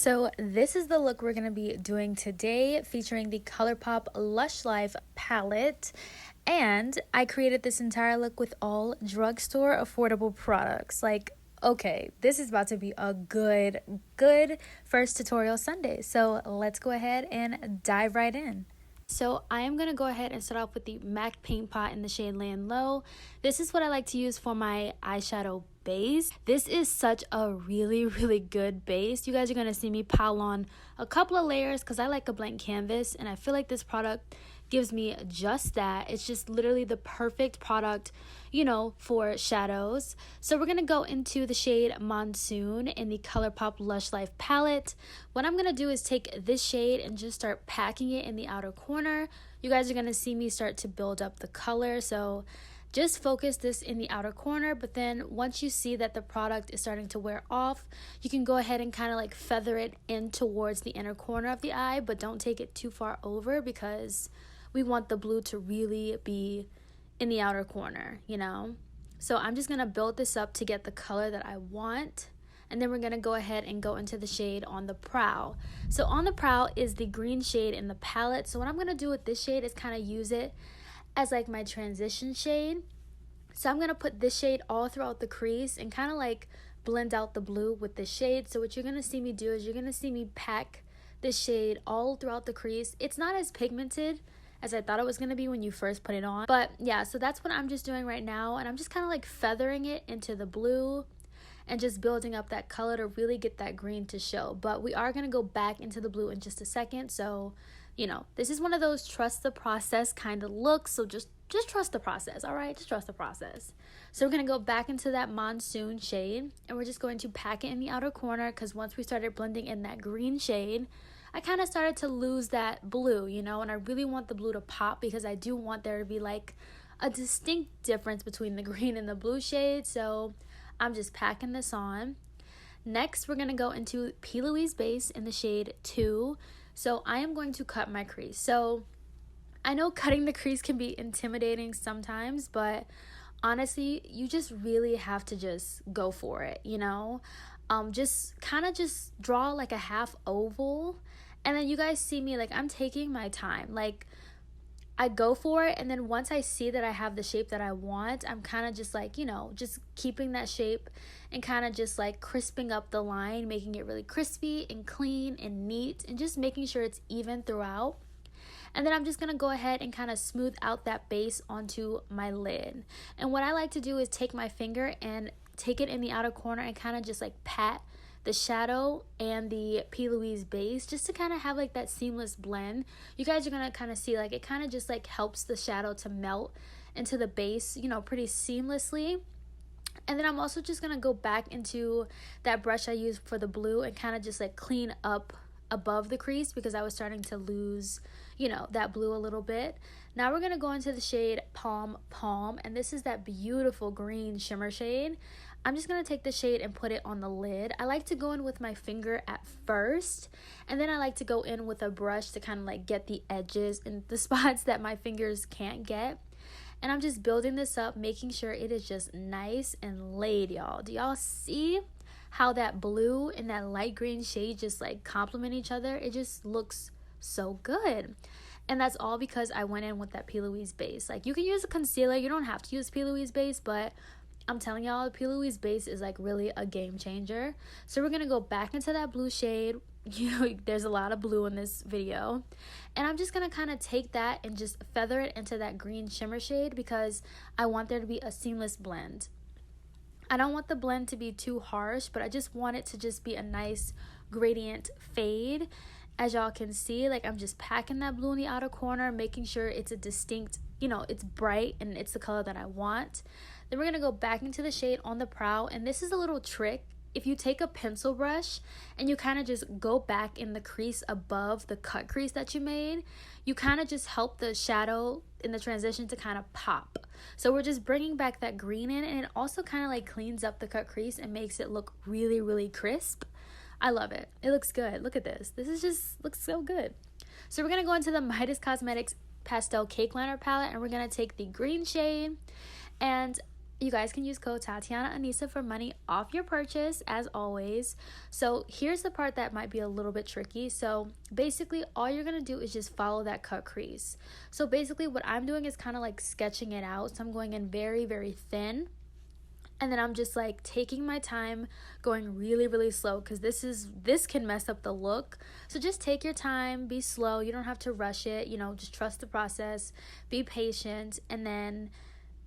So this is the look we're going to be doing today, featuring the ColourPop Lush Life palette. And I created this entire look with all drugstore affordable products. Like, okay, this is about to be a good first tutorial Sunday. So let's go ahead and dive right in. So I am going to go ahead and start off with the MAC Paint Pot in the shade Laying Low. This is what I like to use for my eyeshadow base. This is such a really good base. You guys are going to see me pile on a couple of layers because I like a blank canvas, and I feel like this product gives me just that. It's just literally the perfect product, you know, for shadows. So we're going to go into the shade Monsoon in the ColourPop Lush Life palette. What I'm going to do is take this shade and just start packing it in the outer corner. You guys are going to see me start to build up the color. So just focus this in the outer corner, but then once you see that the product is starting to wear off, you can go ahead and kind of like feather it in towards the inner corner of the eye, but don't take it too far over because we want the blue to really be in the outer corner, you know? So I'm just gonna build this up to get the color that I want, and then we're gonna go ahead and go into the shade on the PROWL. So on the PROWL is the green shade in the palette. So what I'm gonna do with this shade is kind of use it as like my transition shade. So I'm gonna put this shade all throughout the crease and kind of like blend out the blue with this shade. So what you're gonna see me do is you're gonna see me pack this shade all throughout the crease. It's not as pigmented as I thought it was gonna be when you first put it on, but yeah, so that's what I'm just doing right now, and I'm just kind of like feathering it into the blue and just building up that color to really get that green to show. But we are gonna go back into the blue in just a second, so you know, this is one of those trust the process kind of looks, so just trust the process. All right, just trust the process. So we're gonna go back into that Monsoon shade, and we're just going to pack it in the outer corner, because once we started blending in that green shade, I kind of started to lose that blue, you know, and I really want the blue to pop because I do want there to be like a distinct difference between the green and the blue shade. So I'm just packing this on. Next, we're gonna go into p.louise base in the shade 2. So I am going to cut my crease. So I know cutting the crease can be intimidating sometimes, but honestly, you just really have to just go for it, you know? Just kind of just draw like a half oval, and then you guys see me like I'm taking my time. Like I go for it, and then once I see that I have the shape that I want, I'm kind of just like, you know, just keeping that shape and kind of just like crisping up the line, making it really crispy and clean and neat, and just making sure it's even throughout. And then I'm just gonna go ahead and kind of smooth out that base onto my lid. And what I like to do is take my finger and take it in the outer corner and kind of just like pat the shadow and the p.louise base, just to kind of have like that seamless blend. You guys are gonna kind of see like it kind of just like helps the shadow to melt into the base, you know, pretty seamlessly. And then I'm also just gonna go back into that brush I used for the blue and kind of just like clean up above the crease because I was starting to lose, you know, that blue a little bit. Now we're gonna go into the shade Palm, and this is that beautiful green shimmer shade. I'm just gonna take the shade and put it on the lid. I like to go in with my finger at first, and then I like to go in with a brush to kind of like get the edges and the spots that my fingers can't get. And I'm just building this up, making sure it is just nice and laid, y'all. Do y'all see how that blue and that light green shade just like complement each other? It just looks so good. And that's all because I went in with that p.louise base. Like, you can use a concealer, you don't have to use p.louise base, but I'm telling y'all, p.louise base is like really a game changer. So we're gonna go back into that blue shade. You know, there's a lot of blue in this video, and I'm just gonna kind of take that and just feather it into that green shimmer shade because I want there to be a seamless blend. I don't want the blend to be too harsh, but I just want it to just be a nice gradient fade. As y'all can see, like I'm just packing that blue in the outer corner, making sure it's a distinct, you know, it's bright and it's the color that I want. Then we're gonna go back into the shade on the PROWL, and this is a little trick. If you take a pencil brush and you kind of just go back in the crease above the cut crease that you made, you kind of just help the shadow in the transition to kind of pop. So we're just bringing back that green in, and it also kind of like cleans up the cut crease and makes it look really crisp. I love it. It looks good. Look at this. This is just looks so good. So we're gonna go into the MIDAS Cosmetics Pastel Cake Liner palette, and we're gonna take the green shade, and You guys can use code Tatiana Anissa for money off your purchase, as always. So here's the part that might be a little bit tricky. So basically all you're going to do is just follow that cut crease. So basically what I'm doing is kind of like sketching it out. So I'm going in very, very thin. And then I'm just like taking my time, going really, really slow, because this can mess up the look. So just take your time, be slow. You don't have to rush it, you know, just trust the process, be patient. And then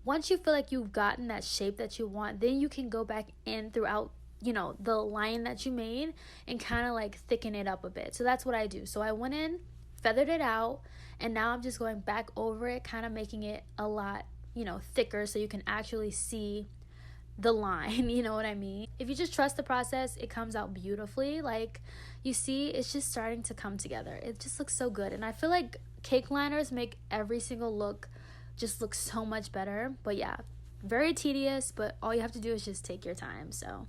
once you feel like you've gotten that shape that you want, then you can go back in throughout, you know, the line that you made and kind of like thicken it up a bit. So that's what I do. So I went in, feathered it out, and now I'm just going back over it, kind of making it a lot, you know, thicker so you can actually see the line, you know what I mean? If you just trust the process, it comes out beautifully. Like you see, it's just starting to come together. It just looks so good. And I feel like cake liners make every single look just look so much better. But yeah, very tedious, but all you have to do is just take your time. So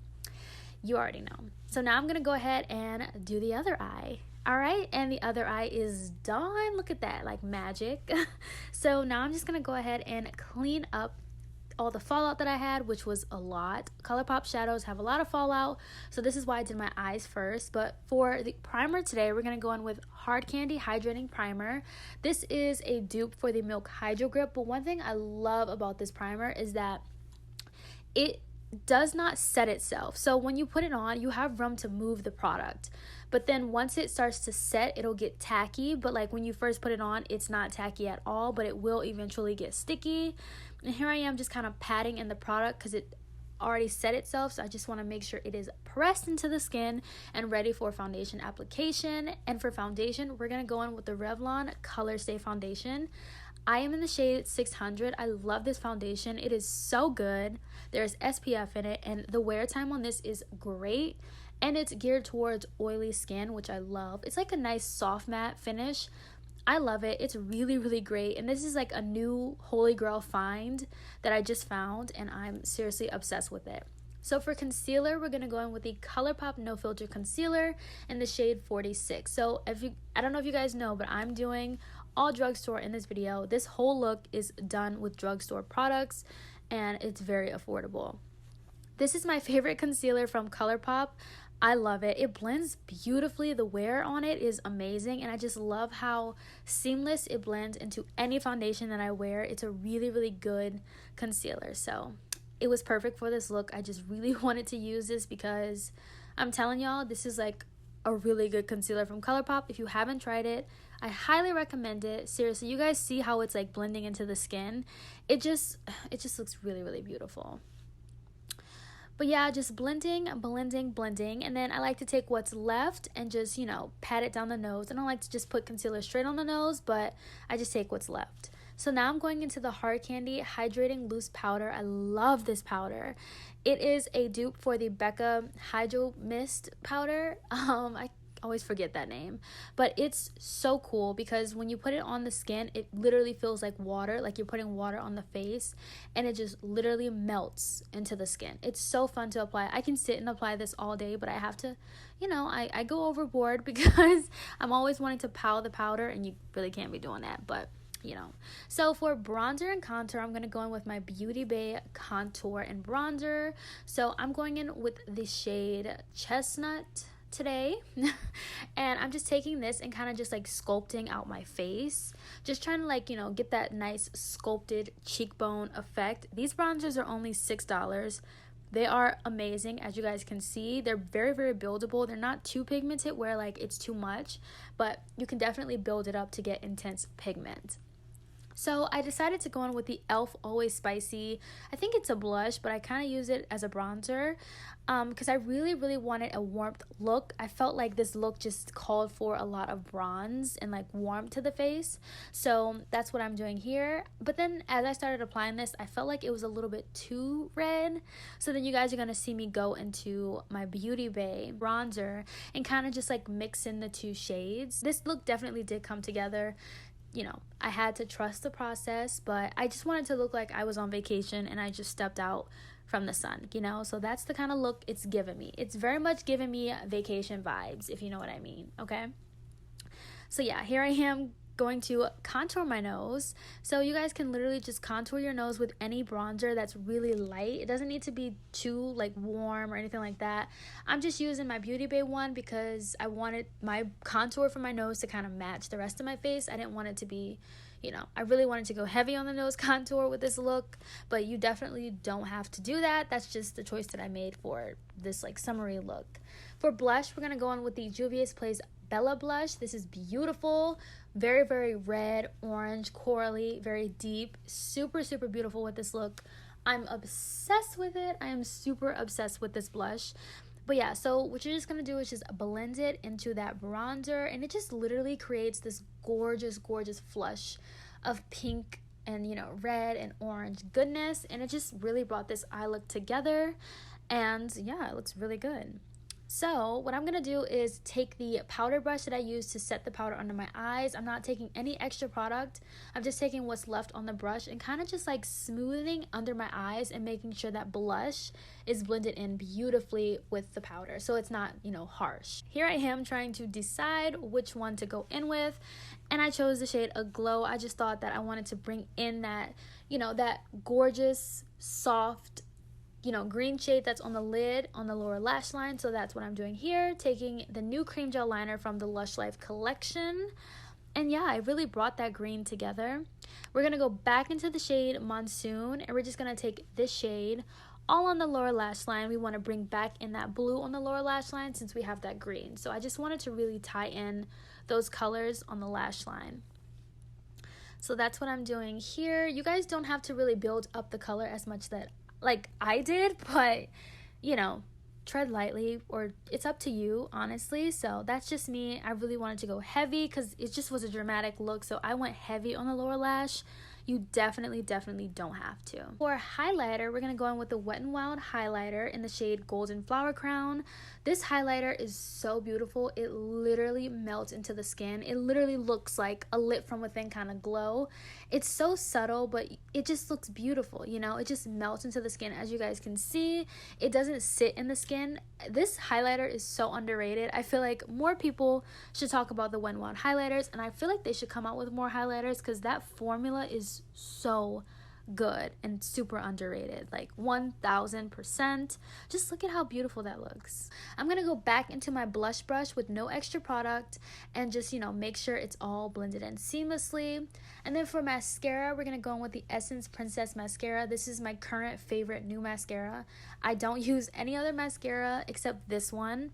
you already know. So now I'm gonna go ahead and do the other eye. All right, and the other eye is done. Look at that, like magic. So now I'm just gonna go ahead and clean up all the fallout that I had, which was a lot. ColourPop shadows have a lot of fallout, so this is why I did my eyes first. But for the primer today, we're gonna go in with Hard Candy Hydrating Primer. This is a dupe for the Milk Hydro Grip, but one thing I love about this primer is that it does not set itself. So when you put it on, you have room to move the product, but then once it starts to set, it'll get tacky. But like when you first put it on, it's not tacky at all, but it will eventually get sticky. And here I am just kind of patting in the product because it already set itself, so I just want to make sure it is pressed into the skin and ready for foundation application. And for foundation, we're going to go in with the Revlon Color Stay Foundation. I am in the shade 600. I love this foundation. It is so good. There's SPF in it, and the wear time on this is great. And it's geared towards oily skin, which I love. It's like a nice soft matte finish. I love it. It's really, really great. And this is like a new holy grail find that I just found, and I'm seriously obsessed with it. So for concealer, we're going to go in with the ColourPop No Filter Concealer in the shade 46. So I don't know if you guys know, but I'm doing all drugstore in this video. This whole look is done with drugstore products, and it's very affordable. This is my favorite concealer from ColourPop. I love it. It blends beautifully. The wear on it is amazing, and I just love how seamless it blends into any foundation that I wear. It's a really, really good concealer. So it was perfect for this look. I just really wanted to use this because I'm telling y'all, this is like a really good concealer from ColourPop. If you haven't tried it, I highly recommend it. Seriously, you guys see how it's like blending into the skin. It just looks really, really beautiful. But yeah, just blending, and then I like to take what's left and just, you know, pat it down the nose. I don't like to just put concealer straight on the nose, but I just take what's left. So now I'm going into the Hard Candy Hydrating Loose Powder. I love this powder. It is a dupe for the Becca Hydro Mist powder. I always forget that name, but it's so cool because when you put it on the skin, it literally feels like water, like you're putting water on the face, and it just literally melts into the skin. It's so fun to apply. I can sit and apply this all day, but I have to, you know, I go overboard because I'm always wanting to pow the powder, and you really can't be doing that, but you know. So for bronzer and contour, I'm going to go in with my Beauty Bay contour and bronzer. So I'm going in with the shade Chestnut today, and I'm just taking this and kind of just like sculpting out my face, just trying to like, you know, get that nice sculpted cheekbone effect. These bronzers are only $6. They are amazing. As you guys can see, they're very, very buildable. They're not too pigmented where like it's too much, but you can definitely build it up to get intense pigment. So I decided to go in with the e.l.f. Always Spicy. I think it's a blush, but I kind of use it as a bronzer because I really, really wanted a warmth look. I felt like this look just called for a lot of bronze and like warmth to the face. So that's what I'm doing here. But then as I started applying this, I felt like it was a little bit too red. So then you guys are going to see me go into my Beauty Bay bronzer and kind of just like mix in the two shades. This look definitely did come together. You know, I had to trust the process, but I just wanted to look like I was on vacation and I just stepped out from the sun, you know? So that's the kind of look it's giving me. It's very much giving me vacation vibes, if you know what I mean, okay? So yeah, here I am going to contour my nose. So you guys can literally just contour your nose with any bronzer that's really light. It doesn't need to be too like warm or anything like that. I'm just using my Beauty Bay one because I wanted my contour for my nose to kind of match the rest of my face. I didn't want it to be, you know, I really wanted to go heavy on the nose contour with this look, but you definitely don't have to do that. That's just the choice that I made for this like summery look. For blush, we're going to go on with the JUVIA'S Bella blush. This is beautiful, very, very red, orange, corally, very deep, super, super beautiful with this look. I'm obsessed with it. I am super obsessed with this blush. But yeah, so what you're just going to do is just blend it into that bronzer, and it just literally creates this gorgeous, gorgeous flush of pink and, you know, red and orange goodness, and it just really brought this eye look together, and yeah, it looks really good. So what I'm going to do is take the powder brush that I used to set the powder under my eyes. I'm not taking any extra product. I'm just taking what's left on the brush and kind of just like smoothing under my eyes and making sure that blush is blended in beautifully with the powder, so it's not, you know, harsh. Here I am trying to decide which one to go in with, and I chose the shade Aglow. I just thought that I wanted to bring in that, you know, that gorgeous, soft, you know, green shade that's on the lid on the lower lash line. So that's what I'm doing here, taking the new cream gel liner from the Lush Life collection. And yeah, I really brought that green together. We're going to go back into the shade Monsoon, and we're just going to take this shade all on the lower lash line. We want to bring back in that blue on the lower lash line since we have that green. So I just wanted to really tie in those colors on the lash line. So that's what I'm doing here. You guys don't have to really build up the color as much that like I did, but you know, tread lightly, or it's up to you, honestly. So that's just me. I really wanted to go heavy because it just was a dramatic look, so I went heavy on the lower lash. You definitely don't have to. For highlighter, we're going to go in with the Wet n Wild highlighter in the shade Golden Flower Crown. This highlighter is so beautiful. It literally melts into the skin. It literally looks like a lit from within kind of glow. It's so subtle, but it just looks beautiful, you know? It just melts into the skin. As you guys can see, it doesn't sit in the skin. This highlighter is so underrated. I feel like more people should talk about the Wet n Wild highlighters, and I feel like they should come out with more highlighters because that formula is so good and super underrated, like 1000%. Just look at how beautiful that looks. I'm gonna go back into my blush brush with no extra product and just, you know, make sure it's all blended in seamlessly. And then for mascara, we're gonna go in with the Essence Princess mascara. This is my current favorite new mascara. I don't use any other mascara except this one,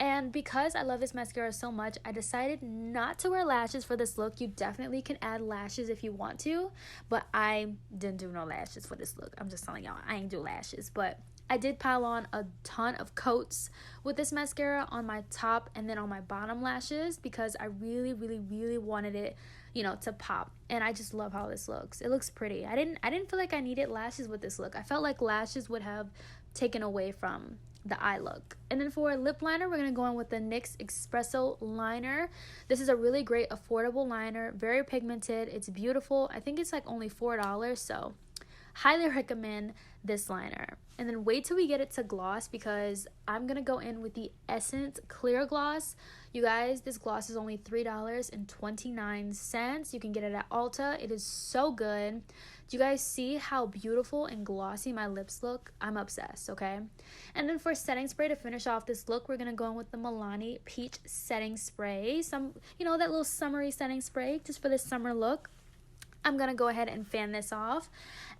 and because I love this mascara so much, I decided not to wear lashes for this look. You definitely can add lashes if you want to, but I didn't do no lashes for this look. I'm just telling y'all, I ain't do lashes, but I did pile on a ton of coats with this mascara on my top and then on my bottom lashes because I really wanted it, you know, to pop. And I just love how this looks. It looks pretty. I didn't feel like I needed lashes with this look. I felt like lashes would have taken away from the eye look. And then for lip liner, we're going to go in with the NYX Espresso liner. This is a really great affordable liner, very pigmented. It's beautiful. I think it's like only $4, so highly recommend this liner. And then wait till we get it to gloss because I'm gonna go in with the Essence Clear Gloss. You guys, this gloss is only $3.29. You can get it at Ulta. It is so good. Do you guys see how beautiful and glossy my lips look? I'm obsessed, okay? And then for setting spray to finish off this look, we're gonna go in with the Milani Peach Setting Spray. Some, you know, that little summery setting spray just for this summer look. I'm going to go ahead and fan this off,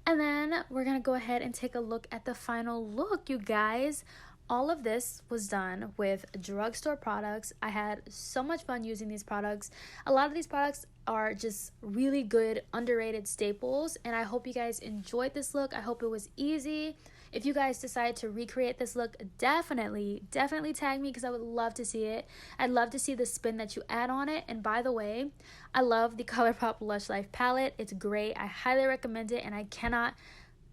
and then we're going to go ahead and take a look at the final look, you guys. All of this was done with drugstore products. I had so much fun using these products. A lot of these products are just really good, underrated staples, and I hope you guys enjoyed this look. I hope it was easy. If you guys decide to recreate this look, definitely tag me because I would love to see it. I'd love to see the spin that you add on it. And by the way, I love the ColourPop Lush Life palette. It's great. I highly recommend it, and I cannot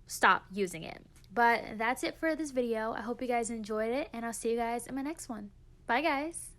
stop using it. But that's it for this video. I hope you guys enjoyed it, and I'll see you guys in my next one. Bye, guys.